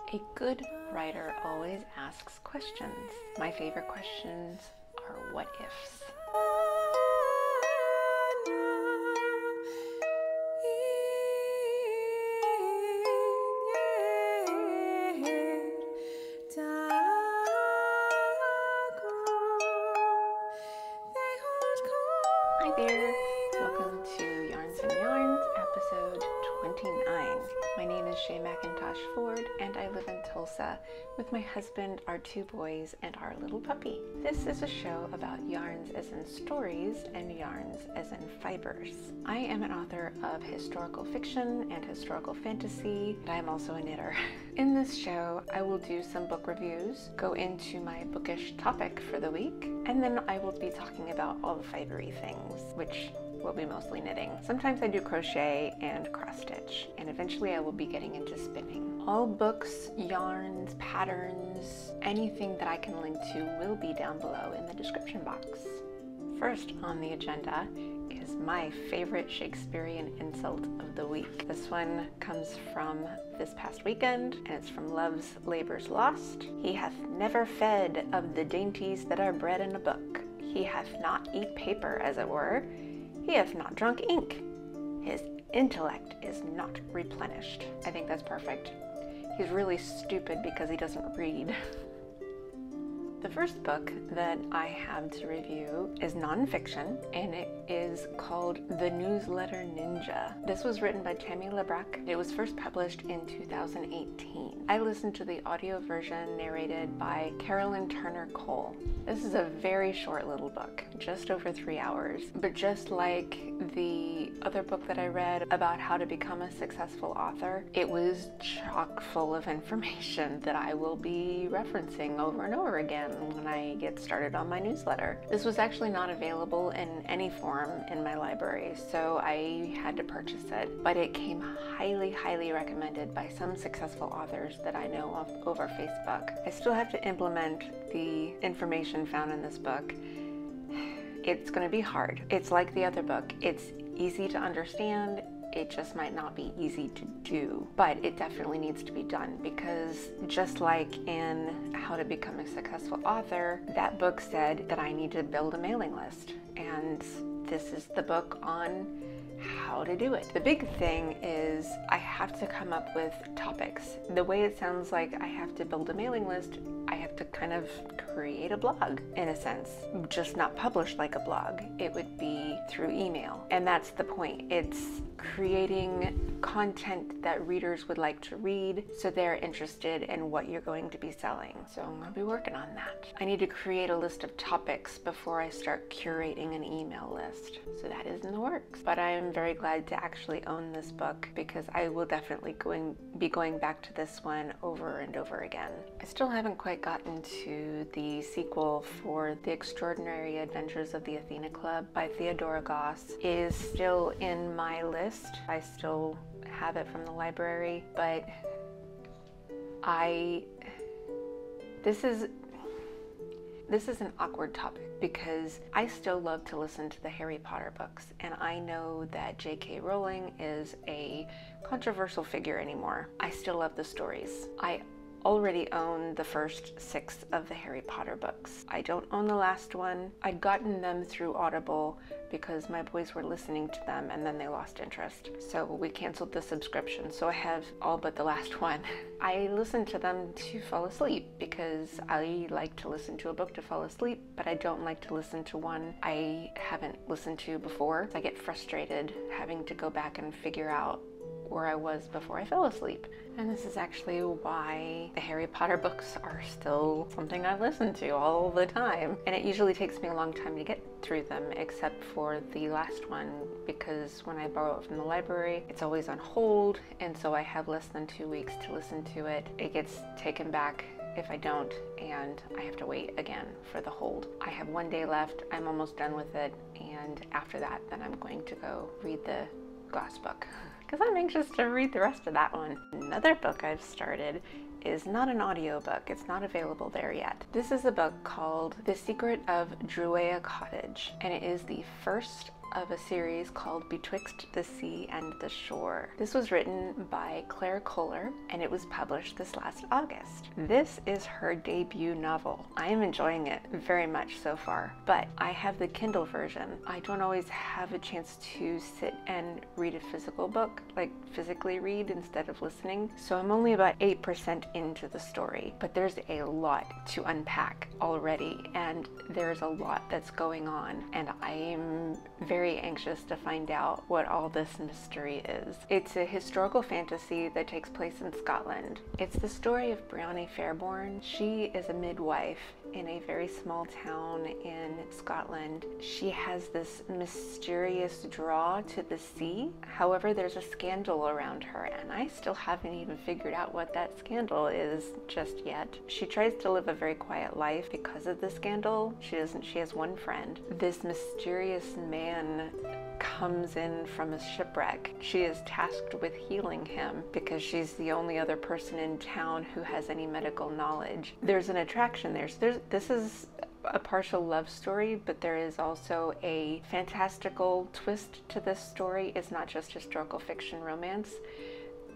A good writer always asks questions. My favorite questions are what ifs. Hi there, welcome to Yarns and Yarns, episode 29. My name is Shay McIntosh Ford, and I live in Tulsa with my husband, our two boys, and our little puppy. This is a show about yarns as in stories and yarns as in fibers. I am an author of historical fiction and historical fantasy, and I am also a knitter. In this show, I will do some book reviews, go into my bookish topic for the week, and then I will be talking about all the fibery things, which will be mostly knitting. Sometimes I do crochet and cross stitch, and eventually I will be getting into spinning. All books, yarns, patterns, anything that I can link to will be down below in the description box. First on the agenda is my favorite Shakespearean insult of the week. This one comes from this past weekend, and it's from Love's Labour's Lost. He hath never fed of the dainties that are bred in a book. He hath not eat paper, as it were. He hath not drunk ink. His intellect is not replenished. I think that's perfect. He's really stupid because he doesn't read. The first book that I have to review is nonfiction, and it is called The Newsletter Ninja. This was written by Tammy Labrecque. It was first published in 2018. I listened to the audio version narrated by Carolyn Turner Cole. This is a very short little book, just over 3 hours, but just like the other book that I read about how to become a successful author, it was chock full of information that I will be referencing over and over again when I get started on my newsletter. This was actually not available in any form in my library, so I had to purchase it, but it came highly recommended by some successful authors that I know of over Facebook. I still have to implement the information found in this book. It's going to be hard. It's like the other book. It's easy to understand. It just might not be easy to do, but it definitely needs to be done, because just like in How to Become a Successful Author, that book said that I need to build a mailing list, and this is the book on how to do it. The big thing is I have to come up with topics. The way it sounds like I have to build a mailing list, I have to kind of create a blog in a sense, just not published like a blog. It would be through email, and that's the point. It's creating content that readers would like to read, so they're interested in what you're going to be selling. So I'm going to be working on that. I need to create a list of topics before I start curating an email list, so that is in the works. But I am very glad to actually own this book, because I will definitely be going back to this one over and over again. I still haven't quite gotten to the sequel for The Extraordinary Adventures of the Athena Club by Theodora Goss. It is still in my list. I still have it from the library, but this is an awkward topic, because I still love to listen to the Harry Potter books, and I know that J.K. Rowling is a controversial figure anymore. I still love the stories. I already own the first 6 of the Harry Potter books. I don't own the last one. I'd gotten them through Audible because my boys were listening to them, and then they lost interest. So we canceled the subscription, so I have all but the last one. I listen to them to fall asleep, because I like to listen to a book to fall asleep, but I don't like to listen to one I haven't listened to before. I get frustrated having to go back and figure out where I was before I fell asleep. And this is actually why the Harry Potter books are still something I listen to all the time. And it usually takes me a long time to get through them, except for the last one, because when I borrow it from the library, it's always on hold, and so I have less than 2 weeks to listen to it. It gets taken back if I don't, and I have to wait again for the hold. I have 1 day left. I'm almost done with it, and after that, then I'm going to go read the Goss book, because I'm anxious to read the rest of that one. Another book I've started is not an audiobook. It's not available there yet. This is a book called The Secret of Druia Cottage, and it is the first of a series called Betwixt the Sea and the Shore. This was written by Claire Kohler and it was published this last August. This is her debut novel. I am enjoying it very much so far, but I have the Kindle version. I don't always have a chance to sit and read a physical book, like physically read instead of listening. So I'm only about 8% into the story, but there's a lot to unpack already and there's a lot that's going on and I am very anxious to find out what all this mystery is. It's a historical fantasy that takes place in Scotland. It's the story of Brownie Fairborn. She is a midwife in a very small town in Scotland. She has this mysterious draw to the sea. However, there's a scandal around her and I still haven't even figured out what that scandal is just yet. She tries to live a very quiet life because of the scandal. She has one friend. This mysterious man comes in from a shipwreck. She is tasked with healing him because she's the only other person in town who has any medical knowledge. There's an attraction there. So this is a partial love story, but there is also a fantastical twist to this story. It's not just historical fiction romance.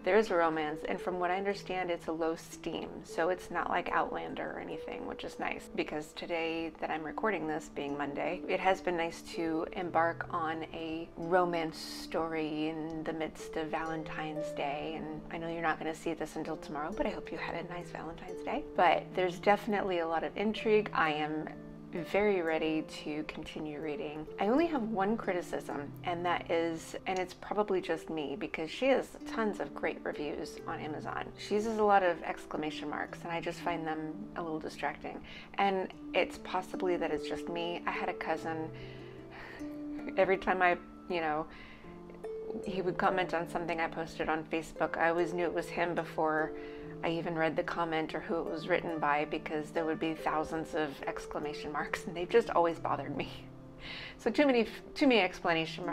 There's a romance, and from what I understand, it's a low steam, so it's not like Outlander or anything, which is nice, because today that I'm recording this, being Monday, it has been nice to embark on a romance story in the midst of Valentine's Day, and I know you're not going to see this until tomorrow, but I hope you had a nice Valentine's Day. But there's definitely a lot of intrigue. I am very ready to continue reading. I only have one criticism, and that is, and it's probably just me because she has tons of great reviews on Amazon. She uses a lot of exclamation marks and I just find them a little distracting. And it's possibly that it's just me. I had a cousin, every time he would comment on something I posted on Facebook, I always knew it was him before I even read the comment or who it was written by, because there would be thousands of exclamation marks and they've just always bothered me. So too many exclamation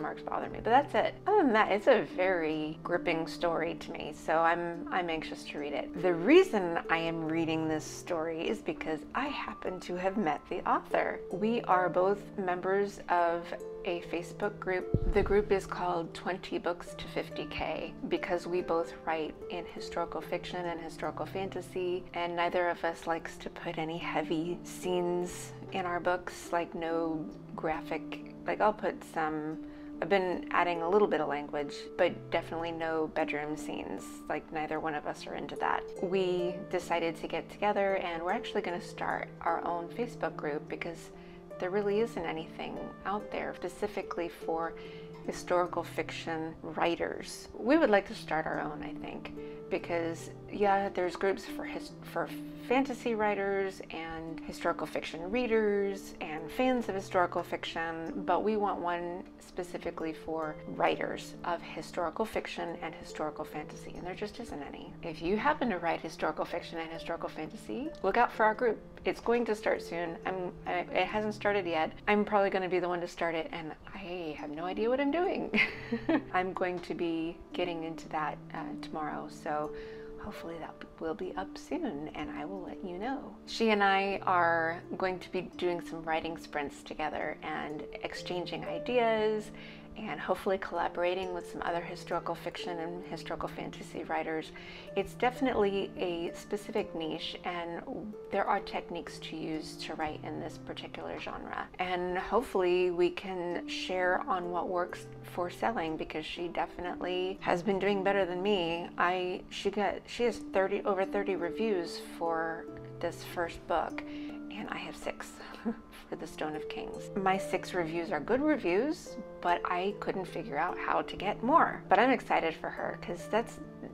marks bother me, but that's it. Other than that, it's a very gripping story to me, so I'm anxious to read it. The reason I am reading this story is because I happen to have met the author. We are both members of a Facebook group. The group is called 20 Books to 50K because we both write in historical fiction and historical fantasy, and neither of us likes to put any heavy scenes in our books, like no graphic, like I've been adding a little bit of language, but definitely no bedroom scenes. Like neither one of us are into that. We decided to get together and we're actually going to start our own Facebook group because there really isn't anything out there specifically for historical fiction writers. We would like to start our own, I think, because yeah, there's groups for fantasy writers and historical fiction readers and fans of historical fiction, but we want one specifically for writers of historical fiction and historical fantasy, and there just isn't any. If you happen to write historical fiction and historical fantasy, look out for our group. It's going to start soon. It hasn't started yet. I'm probably going to be the one to start it, and I have no idea what I'm doing. I'm going to be getting into that tomorrow, so hopefully that will be up soon and I will let you know. She and I are going to be doing some writing sprints together and exchanging ideas and hopefully collaborating with some other historical fiction and historical fantasy writers. It's definitely a specific niche and there are techniques to use to write in this particular genre. And hopefully we can share on what works for selling, because she definitely has been doing better than me. She has over 30 reviews for this first book, and I have 6 for The Stone of Kings. My 6 reviews are good reviews, but I couldn't figure out how to get more. But I'm excited for her because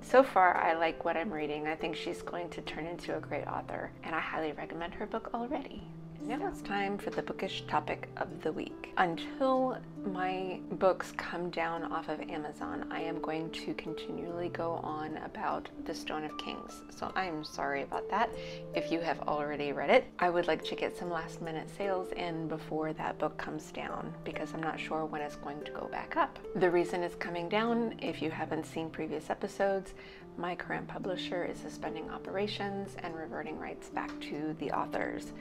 so far I like what I'm reading. I think she's going to turn into a great author, and I highly recommend her book already. Now it's time for the bookish topic of the week. Until my books come down off of Amazon, I am going to continually go on about The Stone of Kings. So I'm sorry about that if you have already read it. I would like to get some last minute sales in before that book comes down because I'm not sure when it's going to go back up. The reason it's coming down, if you haven't seen previous episodes, my current publisher is suspending operations and reverting rights back to the authors.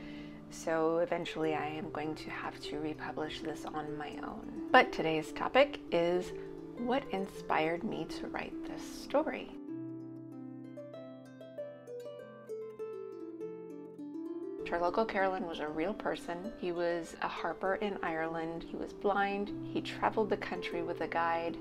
so eventually I am going to have to republish this on my own. But today's topic is what inspired me to write this story. Turlough Carolyn was a real person. He was a harper in Ireland. He was blind. He traveled the country with a guide,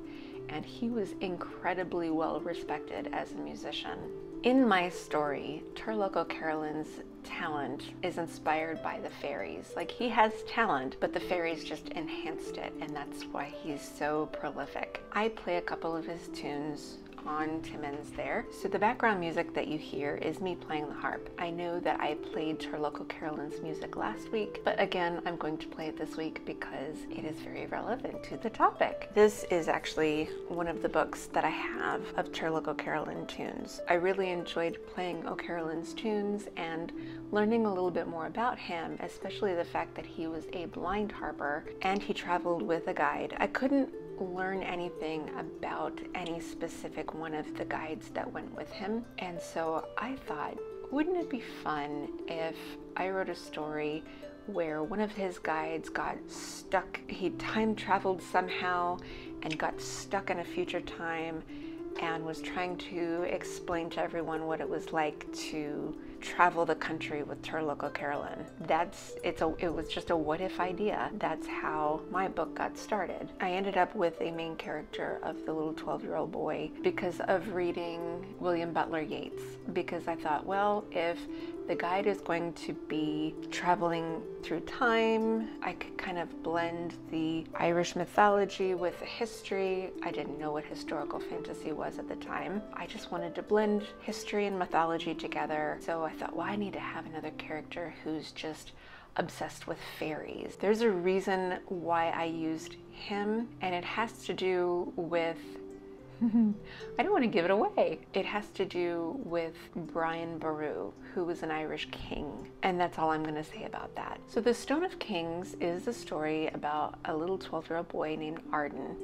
and he was incredibly well respected as a musician. In my story, Turlough Carolyn's talent is inspired by the fairies. Like, he has talent, but the fairies just enhanced it, and that's why he's so prolific. I play a couple of his tunes on Timmins there. So the background music that you hear is me playing the harp. I know that I played Turlough Carolyn's music last week, but again, I'm going to play it this week because it is very relevant to the topic. This is actually one of the books that I have of Turlough Carolyn tunes. I really enjoyed playing O'Carolyn's tunes and learning a little bit more about him, especially the fact that he was a blind harper and he traveled with a guide. I couldn't learn anything about any specific one of the guides that went with him, and so I thought, wouldn't it be fun if I wrote a story where one of his guides got stuck, he time traveled somehow and got stuck in a future time and was trying to explain to everyone what it was like to travel the country with Turlough Carolyn. It was just a what if idea. That's how my book got started. I ended up with a main character of the little 12-year-old boy because of reading William Butler Yeats, because I thought, well, if the guide is going to be traveling through time, I could kind of blend the Irish mythology with the history. I didn't know what historical fantasy was at the time. I just wanted to blend history and mythology together. So I thought, well, I need to have another character who's just obsessed with fairies. There's a reason why I used him, and it has to do with I don't want to give it away. It has to do with Brian Boru, who was an Irish king, and that's all I'm going to say about that. So The Stone of Kings is a story about a little 12-year-old boy named Arden,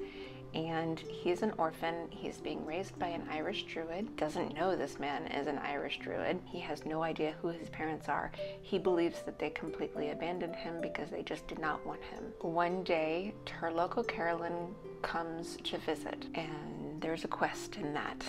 and he's an orphan. He's being raised by an Irish druid. Doesn't know this man is an Irish druid. He has no idea who his parents are. He believes that they completely abandoned him because they just did not want him. One day, Turlough Carolyn comes to visit, and there's a quest in that.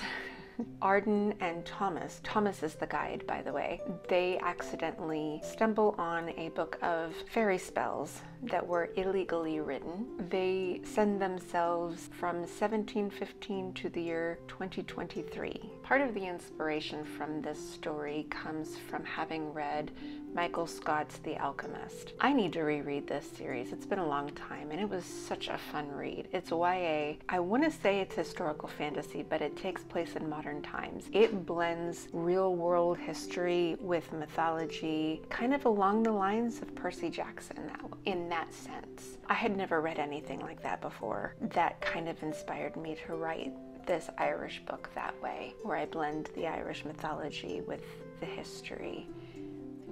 Arden and Thomas is the guide, by the way, they accidentally stumble on a book of fairy spells that were illegally written. They send themselves from 1715 to the year 2023. Part of the inspiration from this story comes from having read Michael Scott's The Alchemist. I need to reread this series. It's been a long time, and it was such a fun read. It's YA. I want to say it's historical fantasy, but it takes place in modern times. It blends real-world history with mythology, kind of along the lines of Percy Jackson in that sense. I had never read anything like that before. That kind of inspired me to write this Irish book that way, where I blend the Irish mythology with the history.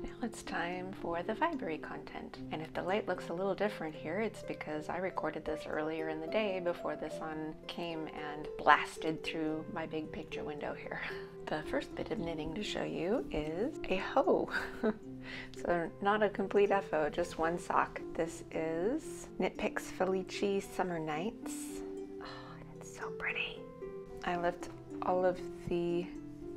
Now it's time for the Vibrary content. And if the light looks a little different here, it's because I recorded this earlier in the day before the sun came and blasted through my big picture window here. The first bit of knitting to show you is a hoe. So not a complete FO, just one sock. This is Knit Picks Felici Summer Nights. Oh, it's so pretty. I left all of the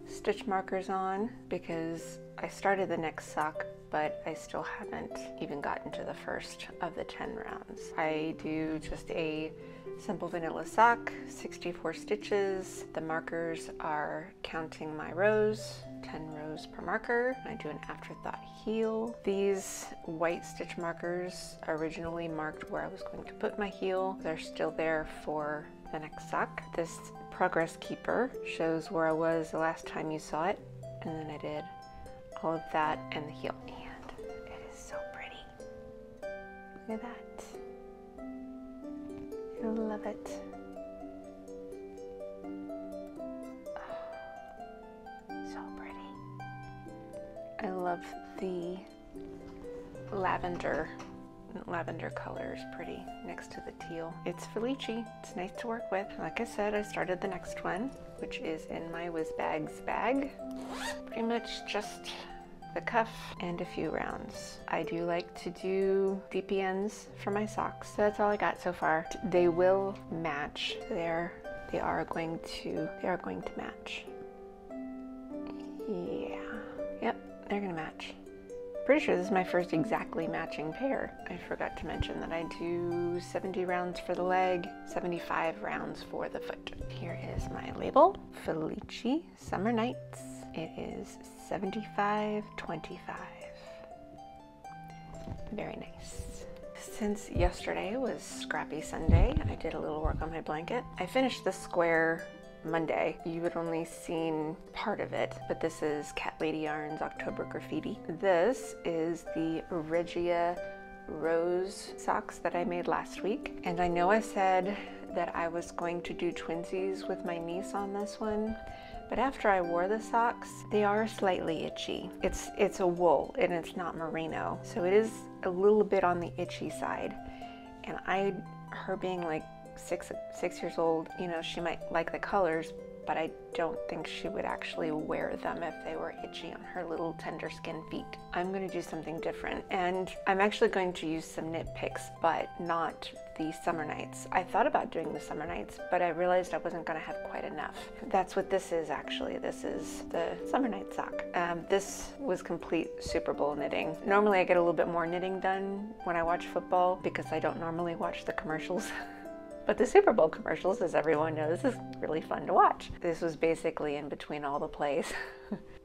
stitch markers on because I started the next sock, but I still haven't even gotten to the first of the 10 rounds. I do just a simple vanilla sock, 64 stitches. The markers are counting my rows, 10 rows per marker. I do an afterthought heel. These white stitch markers originally marked where I was going to put my heel. They're still there for the next sock. This progress keeper shows where I was the last time you saw it, and then I did all of that and the heel. And it is so pretty. Look at that. I love it. Oh, so pretty. I love the lavender color is pretty next to the teal. It's Felici. It's nice to work with. Like I said, I started the next one, which is in my Whiz Bags bag. Pretty much just the cuff, and a few rounds. I do like to do DPNs for my socks. So that's all I got so far. They will match there. They are going to match. Yeah. Yep, they're gonna match. Pretty sure this is my first exactly matching pair. I forgot to mention that I do 70 rounds for the leg, 75 rounds for the foot. Here is my label, Felici Summer Nights. It is 75-25. Very nice. Since yesterday was Scrappy Sunday, I did a little work on my blanket. I finished the square Monday. You had only seen part of it, but this is Cat Lady Yarn's October Graffiti. This is the Regia Rose socks that I made last week. And I know I said that I was going to do twinsies with my niece on this one, but after I wore the socks, they are slightly itchy. It's a wool and it's not merino, so it is a little bit on the itchy side. And her being like six years old, you know, she might like the colors, but I don't think she would actually wear them if they were itchy on her little tender skin feet. I'm going to do something different, and I'm actually going to use some knit picks, but not the Summer Nights. I thought about doing the Summer Nights, but I realized I wasn't going to have quite enough. That's what this is actually. This is the Summer Night sock. This was complete Super Bowl knitting. Normally I get a little bit more knitting done when I watch football because I don't normally watch the commercials. But the Super Bowl commercials, as everyone knows, is really fun to watch. This was basically in between all the plays.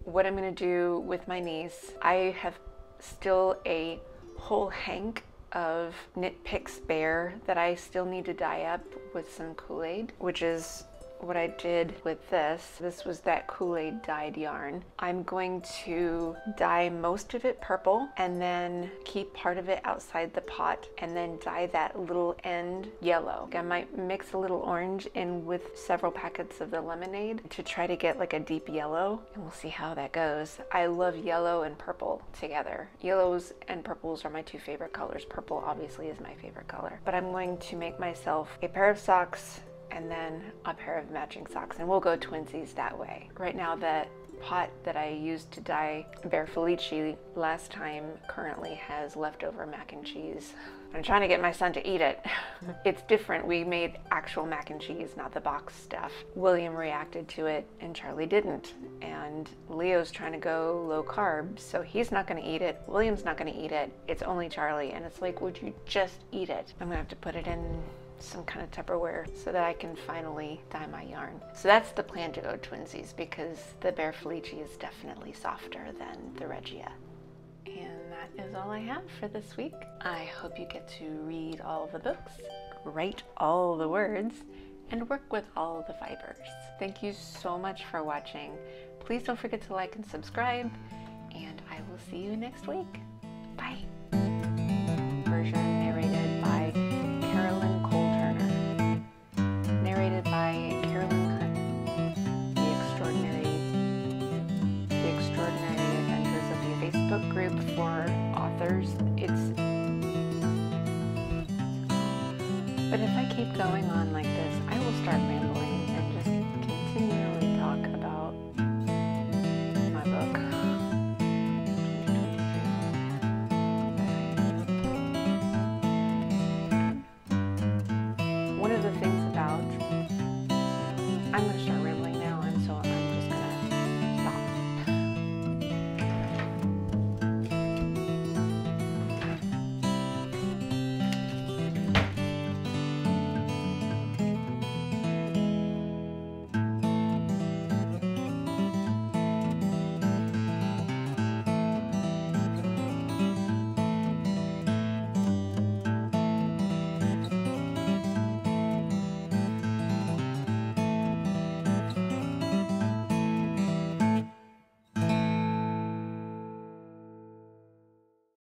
What I'm going to do with my niece, I have still a whole hank of knit picks spare that I still need to dye up with some Kool-Aid, which is what I did with this. This was that Kool-Aid dyed yarn. I'm going to dye most of it purple and then keep part of it outside the pot and then dye that little end yellow. I might mix a little orange in with several packets of the lemonade to try to get like a deep yellow, and we'll see how that goes. I love yellow and purple together. Yellows and purples are my two favorite colors. Purple obviously is my favorite color. But I'm going to make myself a pair of socks and then a pair of matching socks, and we'll go twinsies that way. Right now, that pot that I used to dye Bear Felici last time currently has leftover mac and cheese. I'm trying to get my son to eat it. It's different. We made actual mac and cheese, not the box stuff. William reacted to it and Charlie didn't. And Leo's trying to go low carb, so he's not gonna eat it. William's not gonna eat it. It's only Charlie. And it's like, would you just eat it? I'm gonna have to put it in some kind of Tupperware so that I can finally dye my yarn. So that's the plan, to go twinsies, because the Bear Felici is definitely softer than the Regia. And that is all I have for this week. I hope you get to read all the books, write all the words, and work with all the fibers. Thank you so much for watching. Please don't forget to like and subscribe, and I will see you next week. Bye. Version narrated by narrated by Carolyn Kuhn. The Extraordinary Adventures of the Facebook group for authors. But if I keep going on like this, I will start rambling.